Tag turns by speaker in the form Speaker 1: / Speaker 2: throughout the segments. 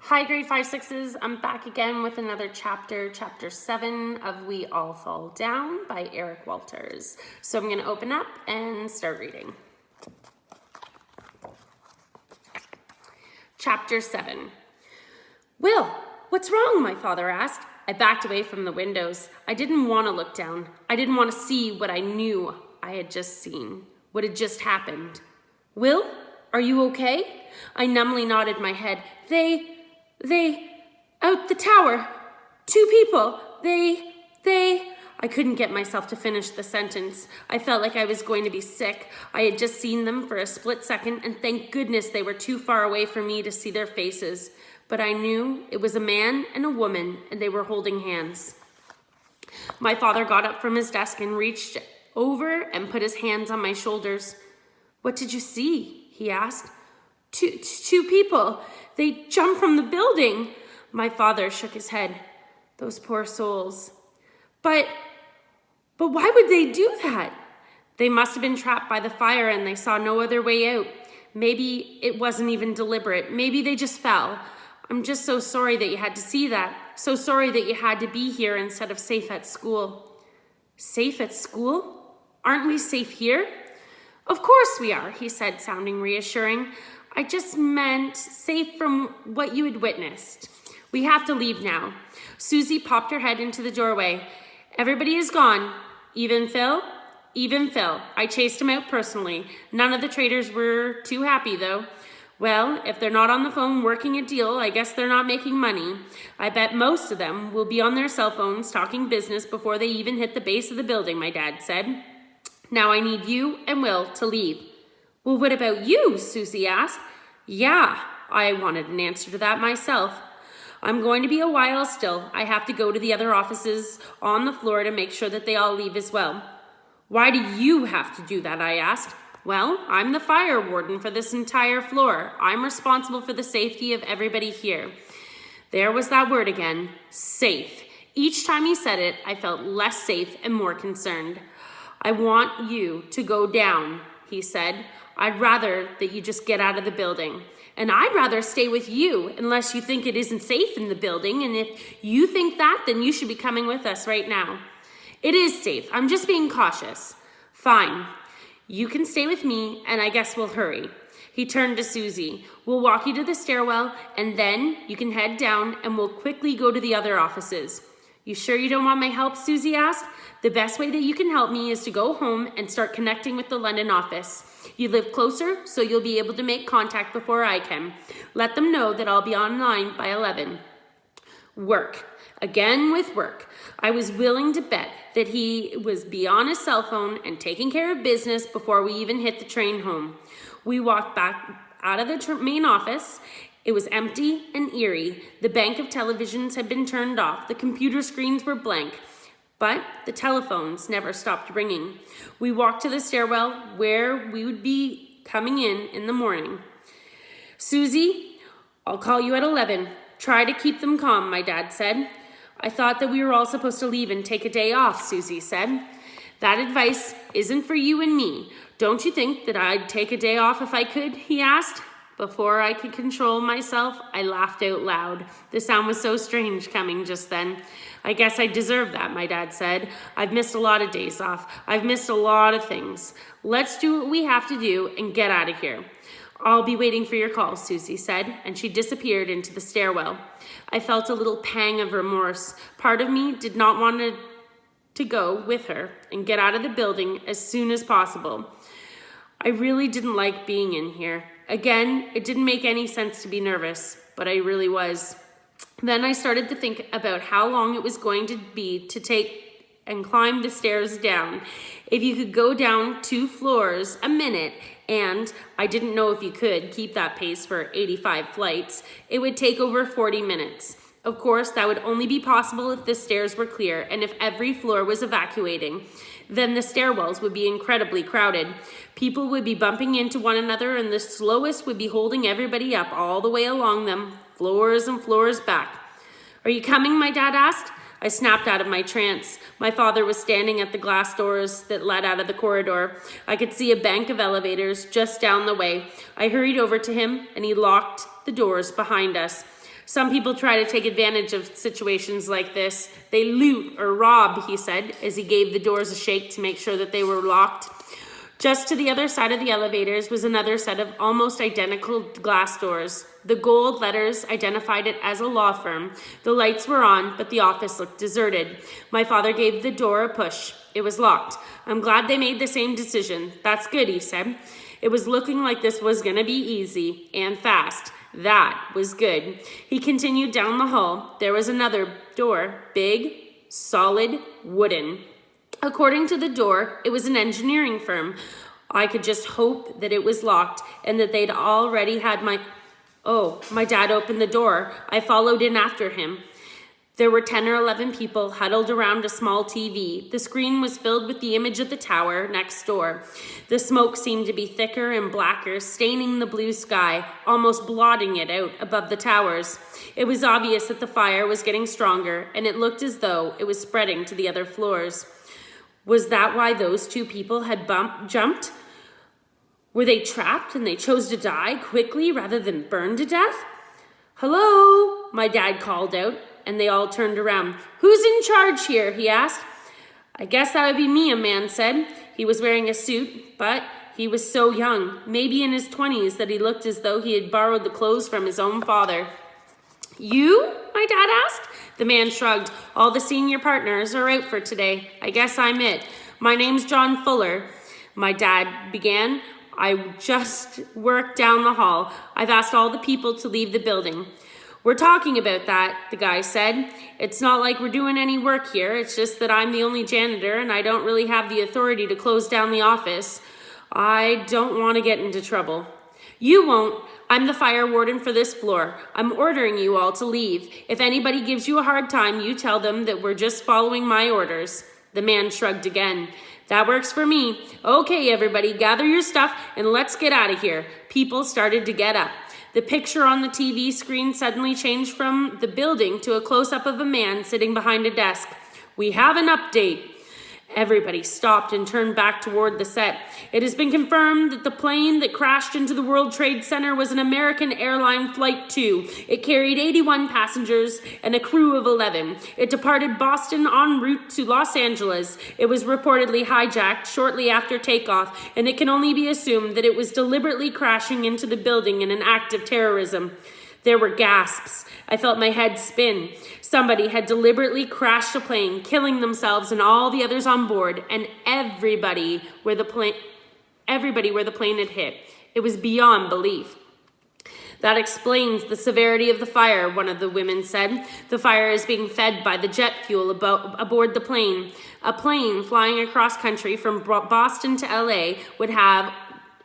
Speaker 1: Hi, grade 5-6s. I'm back again with another chapter, chapter 7 of We All Fall Down by Eric Walters. So I'm going to open up and start reading. Chapter 7. Will, what's wrong? My father asked. I backed away from the windows. I didn't want to look down. I didn't want to see what I knew I had just seen, what had just happened. Will, are you okay? I numbly nodded my head. They, out the tower. 2 people. I couldn't get myself to finish the sentence. I felt like I was going to be sick. I had just seen them for a split second, and thank goodness they were too far away for me to see their faces. But I knew it was a man and a woman, and they were holding hands. My father got up from his desk and reached over and put his hands on my shoulders. What did you see? He asked. Two people. They jumped from the building. My father shook his head. Those poor souls. But why would they do that? They must have been trapped by the fire and they saw no other way out. Maybe it wasn't even deliberate. Maybe they just fell. I'm just so sorry that you had to see that. So sorry that you had to be here instead of safe at school. Safe at school? Aren't we safe here? Of course we are, he said, sounding reassuring. I just meant safe from what you had witnessed. We have to leave now. Susie popped her head into the doorway. Everybody is gone. Even Phil? Even Phil. I chased him out personally. None of the traders were too happy, though. Well, if they're not on the phone working a deal, I guess they're not making money. I bet most of them will be on their cell phones talking business before they even hit the base of the building, my dad said. Now I need you and Will to leave. Well, what about you? Susie asked. Yeah, I wanted an answer to that myself. I'm going to be a while still. I have to go to the other offices on the floor to make sure that they all leave as well. Why do you have to do that? I asked. Well, I'm the fire warden for this entire floor. I'm responsible for the safety of everybody here. There was that word again, safe. Each time he said it, I felt less safe and more concerned. I want you to go down, he said. I'd rather that you just get out of the building. And I'd rather stay with you unless you think it isn't safe in the building. And if you think that, then you should be coming with us right now. It is safe. I'm just being cautious. Fine. You can stay with me, and I guess we'll hurry. He turned to Susie. We'll walk you to the stairwell, and then you can head down, and we'll quickly go to the other offices. You sure you don't want my help? Susie asked. The best way that you can help me is to go home and start connecting with the London office. You live closer, so you'll be able to make contact before I can. Let them know that I'll be online by 11. Work. Again with work. I was willing to bet that he was beyond his cell phone and taking care of business before we even hit the train home. We walked back out of the main office. It was empty and eerie. The bank of televisions had been turned off. The computer screens were blank. But the telephones never stopped ringing. We walked to the stairwell where we would be coming in the morning. Susie, I'll call you at 11. Try to keep them calm, my dad said. I thought that we were all supposed to leave and take a day off, Susie said. That advice isn't for you and me. Don't you think that I'd take a day off if I could? He asked. Before I could control myself, I laughed out loud. The sound was so strange coming just then. I guess I deserve that, my dad said. I've missed a lot of days off. I've missed a lot of things. Let's do what we have to do and get out of here. I'll be waiting for your call, Susie said, and she disappeared into the stairwell. I felt a little pang of remorse. Part of me did not want to go with her and get out of the building as soon as possible. I really didn't like being in here. Again, it didn't make any sense to be nervous, but I really was. Then I started to think about how long it was going to be to take and climb the stairs down. If you could go down 2 floors a minute, and I didn't know if you could keep that pace for 85 flights, it would take over 40 minutes. Of course, that would only be possible if the stairs were clear and if every floor was evacuating. Then the stairwells would be incredibly crowded. People would be bumping into one another, and the slowest would be holding everybody up all the way along them, floors and floors back. Are you coming? My dad asked. I snapped out of my trance. My father was standing at the glass doors that led out of the corridor. I could see a bank of elevators just down the way. I hurried over to him, and he locked the doors behind us. Some people try to take advantage of situations like this. They loot or rob, he said, as he gave the doors a shake to make sure that they were locked. Just to the other side of the elevators was another set of almost identical glass doors. The gold letters identified it as a law firm. The lights were on, but the office looked deserted. My father gave the door a push. It was locked. I'm glad they made the same decision. That's good, he said. It was looking like this was going to be easy and fast. That was good. He continued down the hall. There was another door, big, solid, wooden. According to the door, it was an engineering firm. I could just hope that it was locked and that they'd already had my dad opened the door. I followed in after him. There were 10 or 11 people huddled around a small TV. The screen was filled with the image of the tower next door. The smoke seemed to be thicker and blacker, staining the blue sky, almost blotting it out above the towers. It was obvious that the fire was getting stronger, and it looked as though it was spreading to the other floors. Was that why those two people had jumped? Were they trapped and they chose to die quickly rather than burn to death? Hello, my dad called out, and they all turned around. Who's in charge here? He asked. I guess that would be me, a man said. He was wearing a suit, but he was so young, maybe in his 20s, that he looked as though he had borrowed the clothes from his own father. You? My dad asked. The man shrugged. All the senior partners are out for today. I guess I'm it. My name's John Fuller. My dad began. I just work down the hall. I've asked all the people to leave the building. We're talking about that, the guy said. It's not like we're doing any work here. It's just that I'm the only janitor and I don't really have the authority to close down the office. I don't want to get into trouble. You won't. I'm the fire warden for this floor. I'm ordering you all to leave. If anybody gives you a hard time, you tell them that we're just following my orders. The man shrugged again. That works for me. Okay, everybody, gather your stuff and let's get out of here. People started to get up. The picture on the TV screen suddenly changed from the building to a close-up of a man sitting behind a desk. We have an update. Everybody stopped and turned back toward the set. It has been confirmed that the plane that crashed into the World Trade Center was an American Airline Flight 2. It carried 81 passengers and a crew of 11. It departed Boston en route to Los Angeles. It was reportedly hijacked shortly after takeoff, and it can only be assumed that it was deliberately crashing into the building in an act of terrorism. There were gasps. I felt my head spin. Somebody had deliberately crashed a plane, killing themselves and all the others on board, and everybody where the plane had hit. It was beyond belief. That explains the severity of the fire, one of the women said. The fire is being fed by the jet fuel aboard the plane. A plane flying across country from Boston to LA would have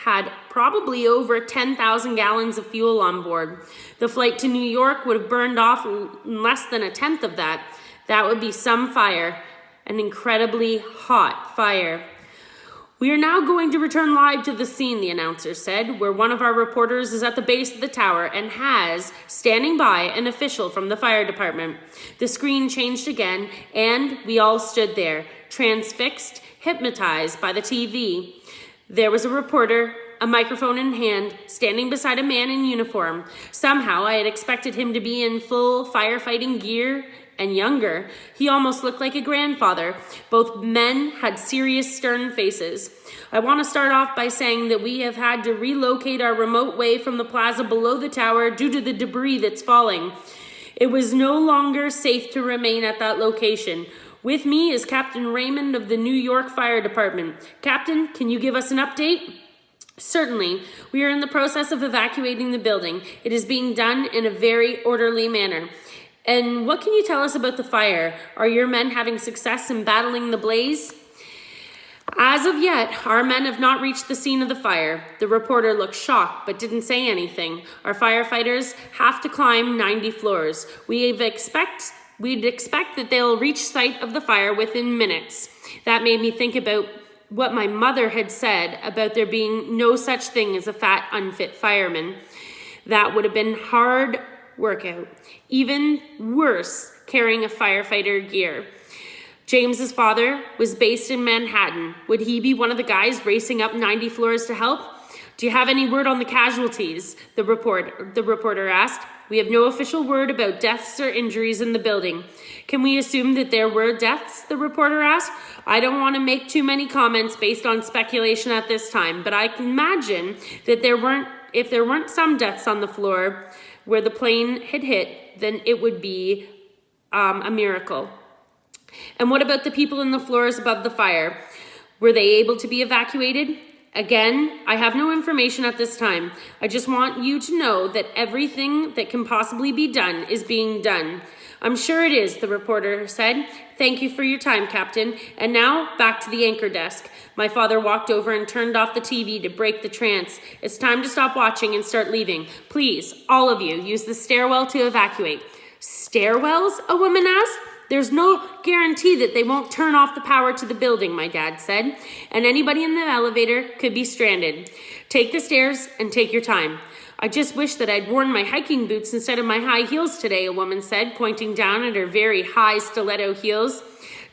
Speaker 1: had probably over 10,000 gallons of fuel on board. The flight to New York would have burned off less than a tenth of that. That would be some fire, an incredibly hot fire. We are now going to return live to the scene, the announcer said, where one of our reporters is at the base of the tower and has, standing by, an official from the fire department. The screen changed again, and we all stood there, transfixed, hypnotized by the TV. There was a reporter, a microphone in hand, standing beside a man in uniform. Somehow I had expected him to be in full firefighting gear and younger. He almost looked like a grandfather. Both men had serious, stern faces. I want to start off by saying that we have had to relocate our remote way from the plaza below the tower due to the debris that's falling. It was no longer safe to remain at that location. With me is Captain Raymond of the New York Fire Department. Captain, can you give us an update? Certainly. We are in the process of evacuating the building. It is being done in a very orderly manner. And what can you tell us about the fire? Are your men having success in battling the blaze? As of yet, our men have not reached the scene of the fire. The reporter looked shocked but didn't say anything. Our firefighters have to climb 90 floors. We'd expect that they'll reach site of the fire within minutes. That made me think about what my mother had said about there being no such thing as a fat, unfit fireman. That would have been hard workout. Even worse, carrying a firefighter gear. James's father was based in Manhattan. Would he be one of the guys racing up 90 floors to help? Do you have any word on the casualties? The reporter asked. We have no official word about deaths or injuries in the building. Can we assume that there were deaths? The reporter asked. I don't want to make too many comments based on speculation at this time, but I can imagine that if there weren't some deaths on the floor where the plane had hit, then it would be a miracle. And what about the people in the floors above the fire? Were they able to be evacuated? Again, I have no information at this time. I just want you to know that everything that can possibly be done is being done. I'm sure it is, the reporter said. Thank you for your time, Captain. And now, back to the anchor desk. My father walked over and turned off the TV to break the trance. It's time to stop watching and start leaving. Please, all of you, use the stairwell to evacuate. Stairwells? A woman asked. There's no guarantee that they won't turn off the power to the building, my dad said, and anybody in the elevator could be stranded. Take the stairs and take your time. I just wish that I'd worn my hiking boots instead of my high heels today, a woman said, pointing down at her very high stiletto heels.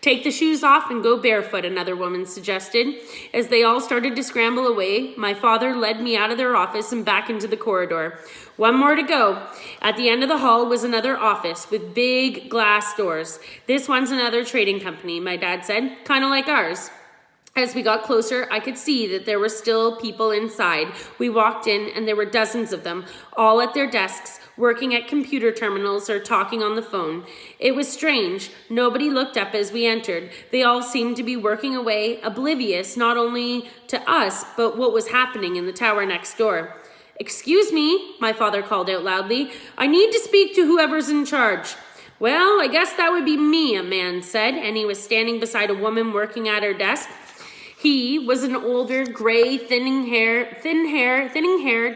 Speaker 1: Take the shoes off and go barefoot, another woman suggested. As they all started to scramble away, my father led me out of their office and back into the corridor. One more to go. At the end of the hall was another office with big glass doors. This one's another trading company, my dad said, kind of like ours. As we got closer, I could see that there were still people inside. We walked in and there were dozens of them, all at their desks, working at computer terminals or talking on the phone. It was strange. Nobody looked up as we entered. They all seemed to be working away, oblivious not only to us, but what was happening in the tower next door. Excuse me, my father called out loudly. I need to speak to whoever's in charge. Well, I guess that would be me, a man said, and he was standing beside a woman working at her desk. He was an older, gray, thinning hair,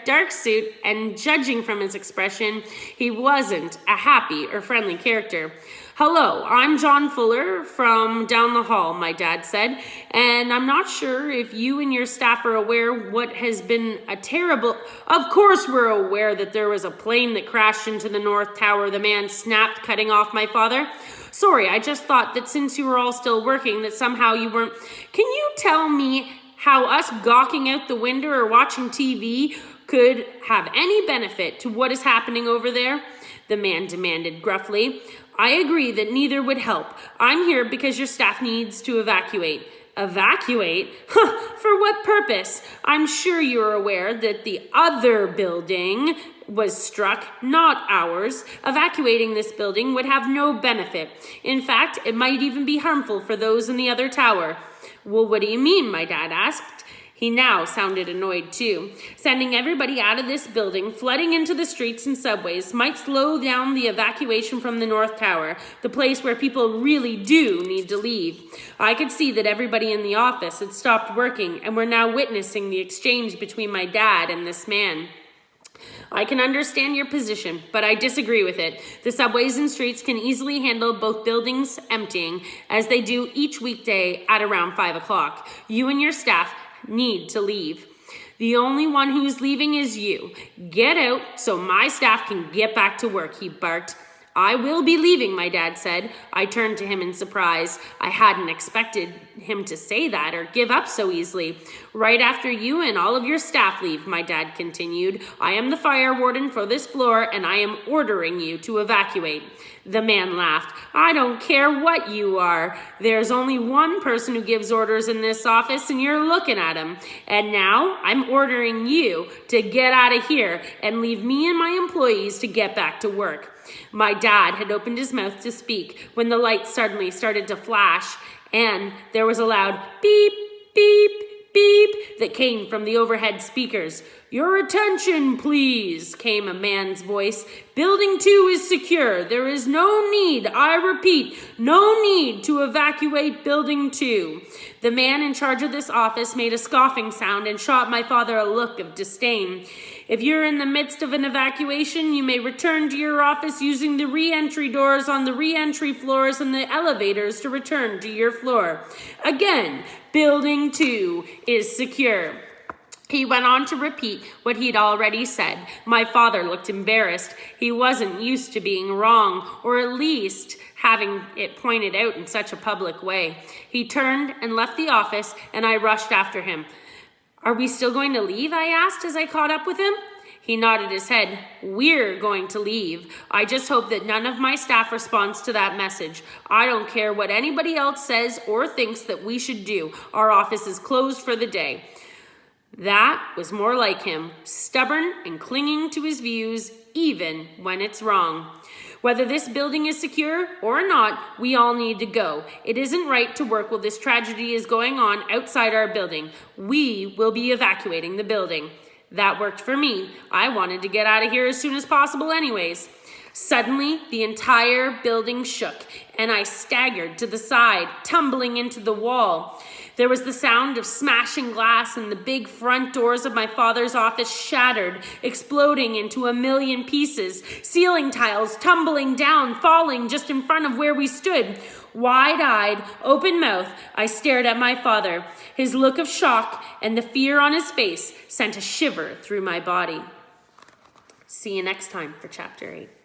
Speaker 1: dark suit, and judging from his expression, he wasn't a happy or friendly character. Hello, I'm John Fuller from down the hall, my dad said, and I'm not sure if you and your staff are aware what has been a terrible... Of course we're aware that there was a plane that crashed into the North Tower, the man snapped, cutting off my father. Sorry, I just thought that since you were all still working that somehow you weren't... Can you tell me how us gawking out the window or watching TV could have any benefit to what is happening over there? The man demanded gruffly. I agree that neither would help. I'm here because your staff needs to evacuate. Evacuate? For what purpose? I'm sure you're aware that the other building was struck, not ours. Evacuating this building would have no benefit. In fact, it might even be harmful for those in the other tower. Well, what do you mean? My dad asked. He now sounded annoyed too. Sending everybody out of this building, flooding into the streets and subways, might slow down the evacuation from the North Tower, the place where people really do need to leave. I could see that everybody in the office had stopped working and were now witnessing the exchange between my dad and this man. I can understand your position, but I disagree with it. The subways and streets can easily handle both buildings emptying, as they do each weekday at around 5 o'clock. You and your staff need to leave. The only one who's leaving is you. Get out so my staff can get back to work, he barked. I will be leaving, my dad said. I turned to him in surprise. I hadn't expected him to say that or give up so easily. Right after you and all of your staff leave, my dad continued. I am the fire warden for this floor and I am ordering you to evacuate. The man laughed. I don't care what you are. There's only one person who gives orders in this office and you're looking at him. And now I'm ordering you to get out of here and leave me and my employees to get back to work. My dad had opened his mouth to speak when the lights suddenly started to flash and there was a loud beep, beep, beep that came from the overhead speakers. Your attention, please, came a man's voice. Building 2 is secure. There is no need, I repeat, no need to evacuate Building 2. The man in charge of this office made a scoffing sound and shot my father a look of disdain. If you're in the midst of an evacuation, you may return to your office using the re-entry doors on the re-entry floors and the elevators to return to your floor. Again, Building 2 is secure. He went on to repeat what he'd already said. My father looked embarrassed. He wasn't used to being wrong, or at least having it pointed out in such a public way. He turned and left the office, and I rushed after him. Are we still going to leave? I asked as I caught up with him. He nodded his head. We're going to leave. I just hope that none of my staff responds to that message. I don't care what anybody else says or thinks that we should do. Our office is closed for the day. That was more like him, stubborn and clinging to his views, even when it's wrong. Whether this building is secure or not, we all need to go. It isn't right to work while this tragedy is going on outside our building. We will be evacuating the building. That worked for me. I wanted to get out of here as soon as possible anyways. Suddenly, the entire building shook, and I staggered to the side, tumbling into the wall. There was the sound of smashing glass, and the big front doors of my father's office shattered, exploding into a million pieces, ceiling tiles tumbling down, falling just in front of where we stood. Wide-eyed, open-mouthed, I stared at my father. His look of shock and the fear on his face sent a shiver through my body. See you next time for Chapter 8.